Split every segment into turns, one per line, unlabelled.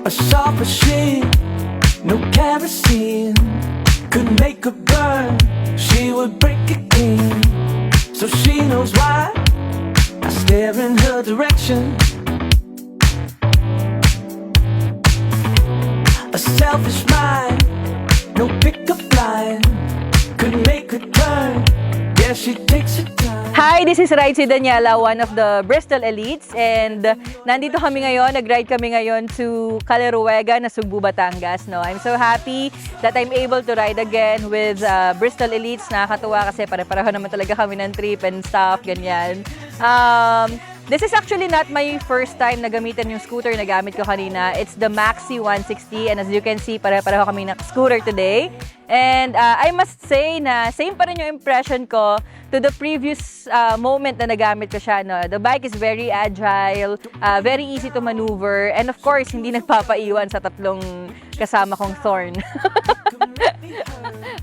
A soft machine, no kerosene could make her burn. She would break it clean, so she knows why I stare in her direction. A selfish mind, no pickup line could make her turn. Yeah, she takes her time.
Hi, this is Ride si Daniela, one of the Bristol Elites, and nandito kami ngayon, nag-ride kami ngayon to Caleruega, Nasugbu, Batangas. No? I'm so happy that I'm able to ride again with Bristol Elites. Nakakatuwa kasi pare-pareho naman talaga kami ng trip and stuff, ganyan. This is actually not my first time na gamitin yung scooter na gamit ko kanina. It's the Maxi 160, and as you can see, pare-pareho kami ng scooter today. And I must say na same pa rin yung impression ko to the previous moment na nagamit ko siya. No? The bike is very agile, very easy to maneuver, and of course, hindi nagpapaiwan sa tatlong kasama kong thorn.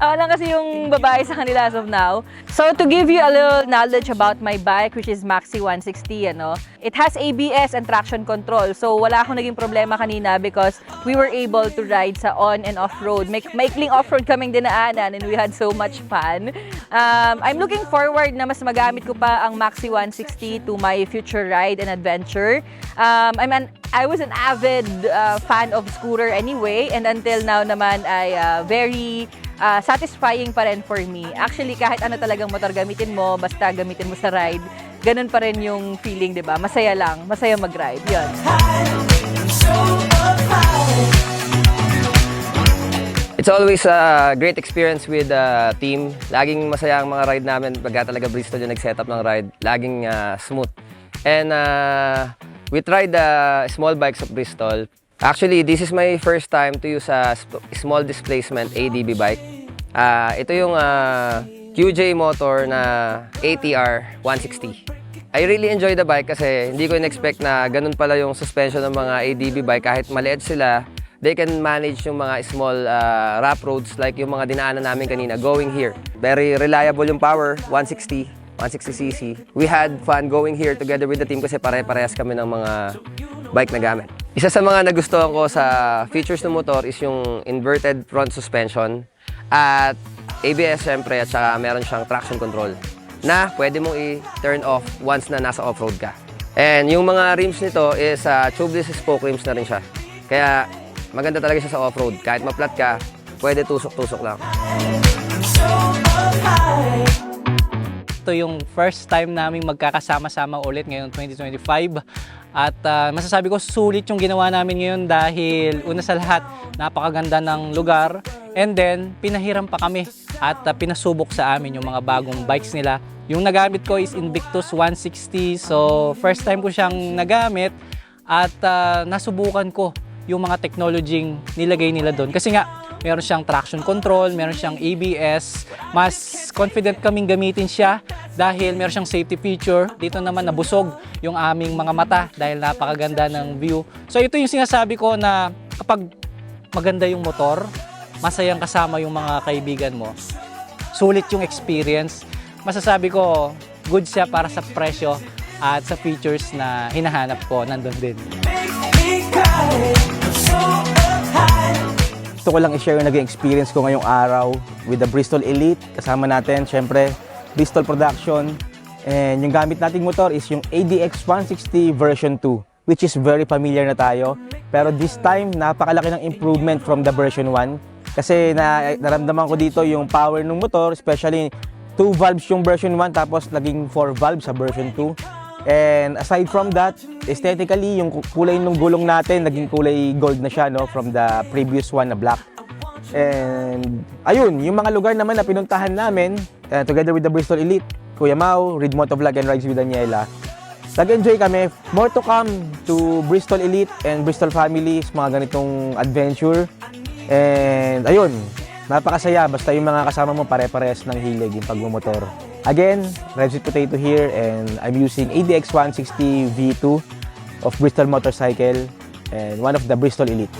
Ako lang kasi yung babae sa kanila as of now. So to give you a little knowledge about my bike, which is Maxi 160, it has ABS and traction control. So wala akong naging problema kanina because we were able to ride sa on and off-road. Maikling off-road kaming dinaanan and we had so much fun. I'm looking forward na mas magamit ko pa ang Maxi 160 to my future ride and adventure. I was an avid fan of scooter anyway, and until now naman ay very satisfying pa rin for me. Actually, kahit ano talagang motor gamitin mo, basta gamitin mo sa ride, ganun pa rin yung feeling, di ba? Masaya lang, masaya mag-ride. Yun.
It's always a great experience with the team. Laging masaya ang mga ride namin pagka talaga Bristol yung nag-set up ng ride. Laging smooth. And we tried the small bikes of Bristol. Actually, this is my first time to use a small displacement ADB bike. Ito yung QJ motor na ATR 160. I really enjoy the bike kasi hindi ko in-expect na ganun pala yung suspension ng mga ADB bike. Kahit maliit sila, they can manage yung mga small rough roads like yung mga dinaanan namin kanina going here. Very reliable yung power, 160cc. We had fun going here together with the team kasi pare-parehas kami ng mga bike na gamit. Isa sa mga nagustuhan ko sa features ng motor is yung inverted front suspension at ABS syempre at saka meron siyang traction control na pwede mong i-turn off once na nasa off-road ka. And yung mga rims nito is tubeless spoke rims na rin siya. Kaya maganda talaga siya sa off-road. Kahit ma-flat ka, pwede tusok-tusok lang.
Ito yung first time naming magkakasama-sama ulit ngayong 2025. At masasabi ko sulit yung ginawa namin ngayon dahil una sa lahat napakaganda ng lugar, and then pinahiram pa kami at pinasubok sa amin yung mga bagong bikes nila. Yung nagamit ko is Invictus 160, so first time ko siyang nagamit at nasubukan ko yung mga technology nilagay nila doon kasi nga meron siyang traction control, meron siyang ABS. Mas confident kaming gamitin siya dahil meron siyang safety feature. Dito naman nabusog yung aming mga mata dahil napakaganda ng view. So ito yung sinasabi ko na kapag maganda yung motor, masayang kasama yung mga kaibigan mo, sulit yung experience. Masasabi ko, good siya para sa presyo at sa features na hinahanap ko, nandun din.
Gusto ko lang i-share yung naging experience ko ngayong araw with the Bristol Elite. Kasama natin, syempre, Bristol Production. And yung gamit nating motor is yung ADX 160 version 2, which is very familiar na tayo. Pero this time, napakalaki ng improvement from the version 1. Kasi naramdaman ko dito yung power ng motor, especially 2 valves yung version 1, tapos naging 4 valves sa version 2. And aside from that, aesthetically, yung kulay ng gulong natin, naging kulay gold na siya, no? From the previous one na black. And ayun, yung mga lugar naman na pinuntahan namin, together with the Bristol Elite, Kuya Mau, Reed Motovlog and Rides with Daniela, nag-enjoy kami. More to come to Bristol Elite and Bristol families, mga ganitong adventure. And ayun, napakasaya, basta yung mga kasama mo pare-pares ng hilig yung pagmumotor. Again, Rides with Potato here, and I'm using ADX 160 V2 of Bristol Motorcycle and one of the Bristol Elite.